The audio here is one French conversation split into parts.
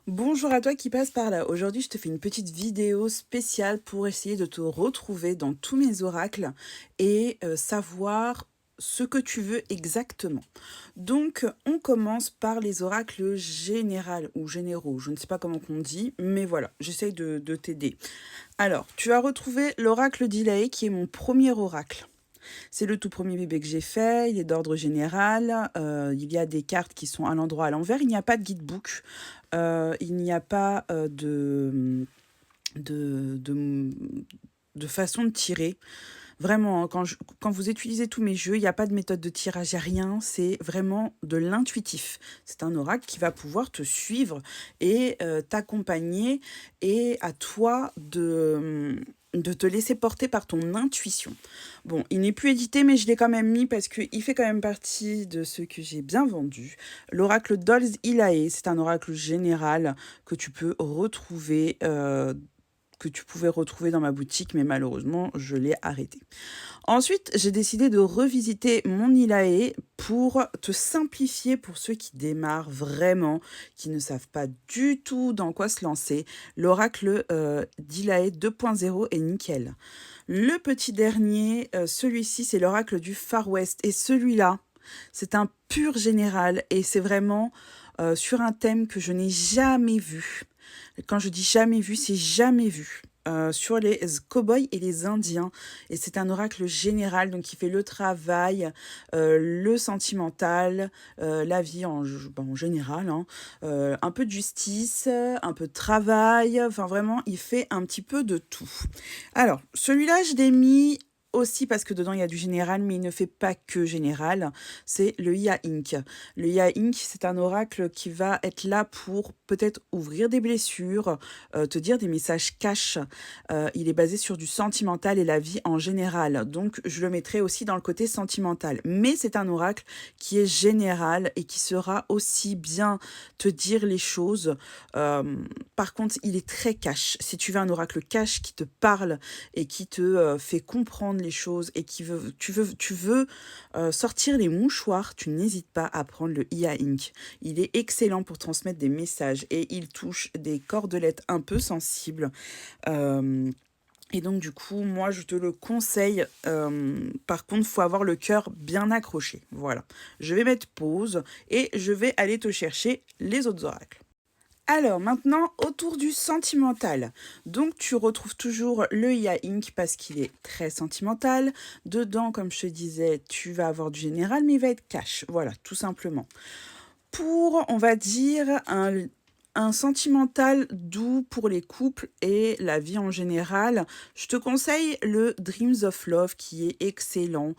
Bonjour à toi qui passe par là. Aujourd'hui, je te fais une petite vidéo spéciale pour essayer de te retrouver dans tous mes oracles et savoir ce que tu veux exactement. Donc, on commence par les oracles généraux ou généraux. Je ne sais pas comment on dit, mais voilà, j'essaye de t'aider. Alors, tu as retrouvé l'oracle d'Ilaé qui est mon premier oracle. C'est le tout premier bébé que j'ai fait, il est d'ordre général, il y a des cartes qui sont à l'endroit à l'envers, il n'y a pas de guidebook, il n'y a pas de, de, de façon de tirer. Vraiment, hein, quand vous utilisez tous mes jeux, il n'y a pas de méthode de tirage, il n'y a rien, c'est vraiment de l'intuitif. C'est un oracle qui va pouvoir te suivre et t'accompagner et à toi de te laisser porter par ton intuition. Bon, il n'est plus édité, mais je l'ai quand même mis parce qu'il fait quand même partie de ceux que j'ai bien vendus. L'oracle Dolls Ilae, c'est un oracle général que tu peux retrouver que tu pouvais retrouver dans ma boutique, mais malheureusement, je l'ai arrêté. Ensuite, j'ai décidé de revisiter mon Ilae pour te simplifier pour ceux qui démarrent vraiment, qui ne savent pas du tout dans quoi se lancer. L'oracle d'Ilae 2.0 est nickel. Le petit dernier, celui-ci, c'est l'oracle du Far West. Et celui-là, c'est un pur général et c'est vraiment sur un thème que je n'ai jamais vu. Quand je dis jamais vu, c'est jamais vu. Sur les cow-boys et les Indiens. Et c'est un oracle général, donc qui fait le travail, le sentimental, la vie en général, hein, un peu de justice, un peu de travail, enfin vraiment, il fait un petit peu de tout. Alors, celui-là, je l'ai mis aussi parce que dedans il y a du général, mais il ne fait pas que général, c'est le IA Inc. Le IA Inc, c'est un oracle qui va être là pour peut-être ouvrir des blessures, te dire des messages cash. Il est basé sur du sentimental et la vie en général, donc je le mettrai aussi dans le côté sentimental. Mais c'est un oracle qui est général et qui sera aussi bien te dire les choses. Par contre, il est très cash. Si tu veux un oracle cash qui te parle et qui te fait comprendre les choses et tu veux sortir les mouchoirs, tu n'hésites pas à prendre le IA Inc. Il est excellent pour transmettre des messages et il touche des cordelettes un peu sensibles. Euh, et donc du coup, moi je te le conseille. Par contre, il faut avoir le cœur bien accroché. Voilà. Je vais mettre pause et je vais aller te chercher les autres oracles. Alors maintenant, autour du sentimental. Donc tu retrouves toujours le IA Inc parce qu'il est très sentimental. Dedans, comme je te disais, tu vas avoir du général, mais il va être cash. Voilà, tout simplement. Pour, on va dire, un sentimental doux pour les couples et la vie en général, je te conseille le Dreams of Love qui est excellent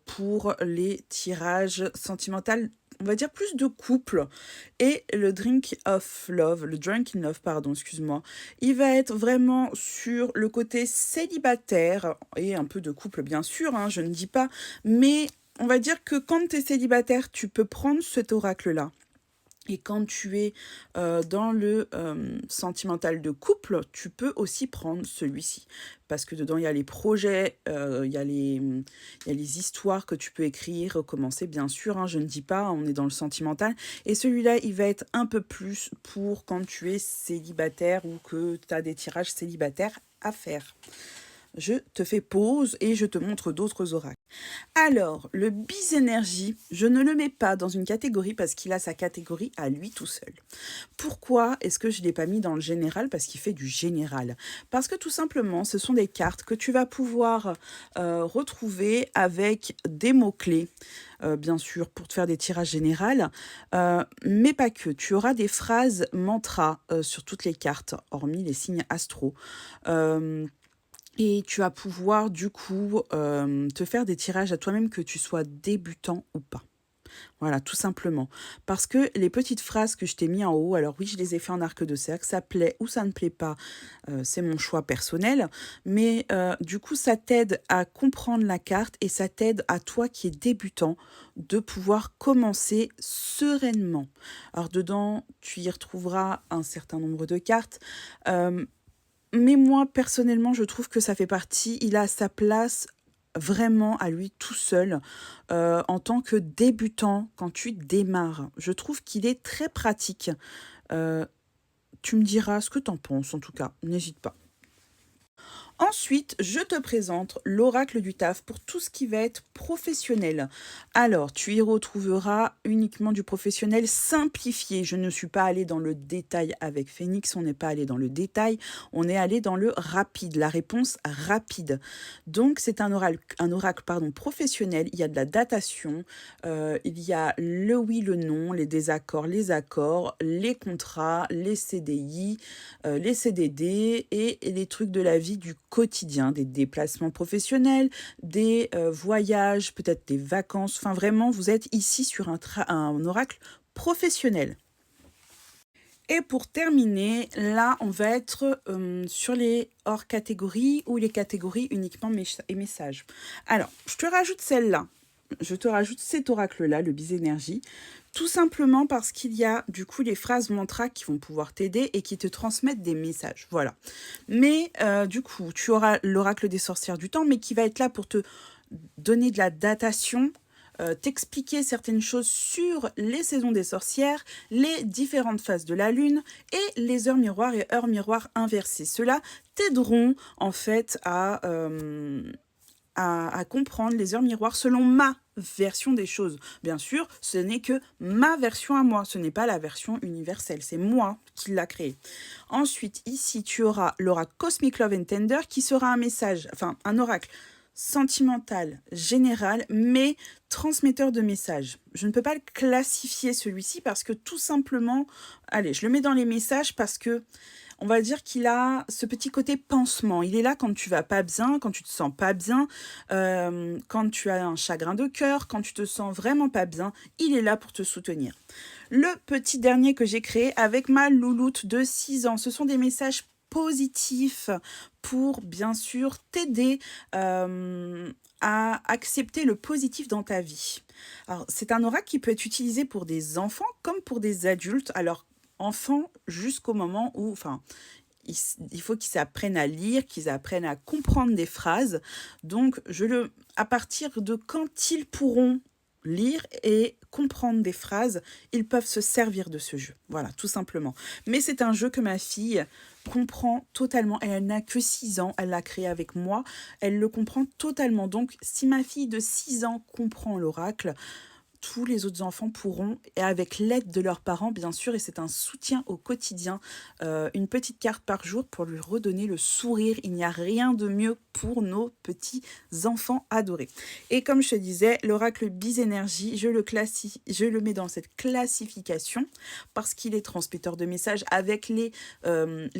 pour les tirages sentimentaux, on va dire plus de couple. Et le Drunk in Love, pardon, excuse-moi, il va être vraiment sur le côté célibataire et un peu de couple, bien sûr, hein, je ne dis pas, mais on va dire que quand tu es célibataire, tu peux prendre cet oracle-là. Et quand tu es dans le sentimental de couple, tu peux aussi prendre celui-ci. Parce que dedans, il y a les projets, il y a les histoires que tu peux écrire, recommencer, bien sûr. Hein, je ne dis pas, on est dans le sentimental. Et celui-là, il va être un peu plus pour quand tu es célibataire ou que tu as des tirages célibataires à faire. Je te fais pause et je te montre d'autres oracles. Alors, le bis-énergie, je ne le mets pas dans une catégorie parce qu'il a sa catégorie à lui tout seul. Pourquoi est-ce que je ne l'ai pas mis dans le général? Parce qu'il fait du général. Parce que tout simplement, ce sont des cartes que tu vas pouvoir retrouver avec des mots-clés. Bien sûr, pour te faire des tirages généraux, mais pas que. Tu auras des phrases mantras sur toutes les cartes, hormis les signes astro. Euh, et tu vas pouvoir du coup te faire des tirages à toi-même que tu sois débutant ou pas. Voilà, tout simplement. Parce que les petites phrases que je t'ai mis en haut, alors oui, je les ai fait en arc de cercle, ça plaît ou ça ne plaît pas, c'est mon choix personnel, mais du coup, ça t'aide à comprendre la carte et ça t'aide à toi qui es débutant de pouvoir commencer sereinement. Alors dedans, tu y retrouveras un certain nombre de cartes. Mais moi, personnellement, je trouve que ça fait partie, il a sa place vraiment à lui tout seul en tant que débutant quand tu démarres. Je trouve qu'il est très pratique. Euh, Tu me diras ce que tu en penses, en tout cas, n'hésite pas. Ensuite, je te présente l'oracle du taf pour tout ce qui va être professionnel. Alors, tu y retrouveras uniquement du professionnel simplifié. Je ne suis pas allée dans le détail avec Phénix, on n'est pas allé dans le détail, on est allé dans le rapide, la réponse rapide. Donc, c'est un oracle professionnel. Il y a de la datation, il y a le oui, le non, les désaccords, les accords, les contrats, les CDI, les CDD et les trucs de la vie du quotidien, des déplacements professionnels, des voyages, peut-être des vacances. Enfin, vraiment, vous êtes ici sur un oracle professionnel. Et pour terminer, là, on va être sur les hors catégories ou les catégories uniquement et messages. Alors, je te rajoute celle-là. Je te rajoute cet oracle-là, le Bisénergie, tout simplement parce qu'il y a du coup les phrases mantras qui vont pouvoir t'aider et qui te transmettent des messages. Voilà. Mais du coup, tu auras l'oracle des sorcières du temps, mais qui va être là pour te donner de la datation, t'expliquer certaines choses sur les saisons des sorcières, les différentes phases de la lune et les heures miroirs et heures miroirs inversées. Cela t'aideront en fait à comprendre les heures miroirs selon ma version des choses. Bien sûr, ce n'est que ma version à moi, ce n'est pas la version universelle, c'est moi qui l'a créé. Ensuite, ici, tu auras l'oracle Cosmic Love and Tender qui sera un message, enfin un oracle sentimental, général, mais transmetteur de messages. Je ne peux pas le classifier celui-ci parce que tout simplement, allez, je le mets dans les messages parce que on va dire qu'il a ce petit côté pansement. Il est là quand tu vas pas bien, quand tu te sens pas bien, quand tu as un chagrin de cœur, quand tu te sens vraiment pas bien, il est là pour te soutenir. Le petit dernier que j'ai créé avec ma louloute de 6 ans, ce sont des messages positifs pour bien sûr t'aider à accepter le positif dans ta vie. Alors, c'est un oracle qui peut être utilisé pour des enfants comme pour des adultes. Alors, enfants jusqu'au moment où, enfin, il faut qu'ils apprennent à lire, qu'ils apprennent à comprendre des phrases. Donc, à partir de quand ils pourront lire et comprendre des phrases, ils peuvent se servir de ce jeu. Voilà, tout simplement. Mais c'est un jeu que ma fille comprend totalement. Elle n'a que 6 ans, elle l'a créé avec moi. Elle le comprend totalement. Donc, si ma fille de 6 ans comprend l'oracle, tous les autres enfants pourront, et avec l'aide de leurs parents bien sûr, et c'est un soutien au quotidien, une petite carte par jour pour lui redonner le sourire. Il n'y a rien de mieux pour nos petits enfants adorés. Et comme je te disais, l'oracle Bisénergie, je le mets dans cette classification parce qu'il est transmetteur de messages avec les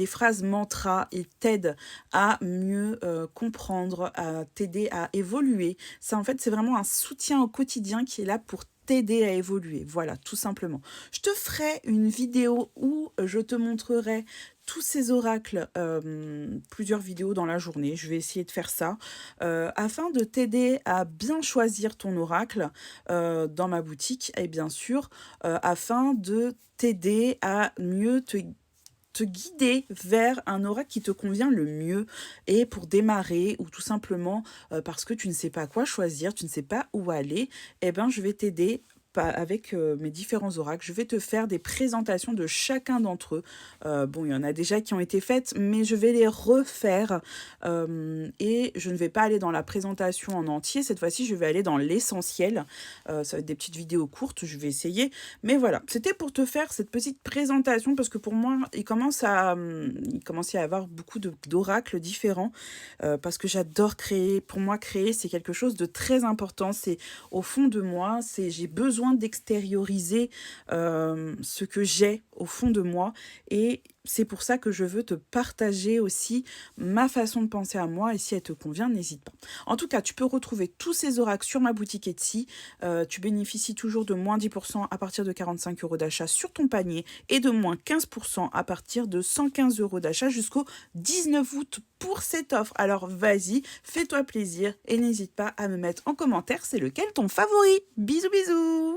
phrases mantras. Il t'aide à mieux comprendre, à t'aider à évoluer. Ça, en fait, c'est vraiment un soutien au quotidien qui est là pour t'aider à évoluer. Voilà, tout simplement. Je te ferai une vidéo où je te montrerai tous ces oracles, plusieurs vidéos dans la journée. Je vais essayer de faire ça afin de t'aider à bien choisir ton oracle dans ma boutique et bien sûr afin de t'aider à mieux te guider vers un oracle qui te convient le mieux et pour démarrer ou tout simplement parce que tu ne sais pas quoi choisir, tu ne sais pas où aller, eh ben je vais t'aider avec mes différents oracles. Je vais te faire des présentations de chacun d'entre eux. Bon, il y en a déjà qui ont été faites, mais je vais les refaire et je ne vais pas aller dans la présentation en entier. Cette fois-ci, je vais aller dans l'essentiel. Ça va être des petites vidéos courtes, je vais essayer. Mais voilà, c'était pour te faire cette petite présentation parce que pour moi, il commence à y avoir beaucoup d'oracles différents parce que j'adore créer. Pour moi, créer, c'est quelque chose de très important. C'est au fond de moi, j'ai besoin d'extérioriser ce que j'ai au fond de moi et c'est pour ça que je veux te partager aussi ma façon de penser à moi et si elle te convient, n'hésite pas. En tout cas, tu peux retrouver tous ces oracles sur ma boutique Etsy. Tu bénéficies toujours de moins 10% à partir de 45 € d'achat sur ton panier et de moins 15% à partir de 115 € d'achat jusqu'au 19 août pour cette offre. Alors vas-y, fais-toi plaisir et n'hésite pas à me mettre en commentaire c'est lequel ton favori. Bisous bisous.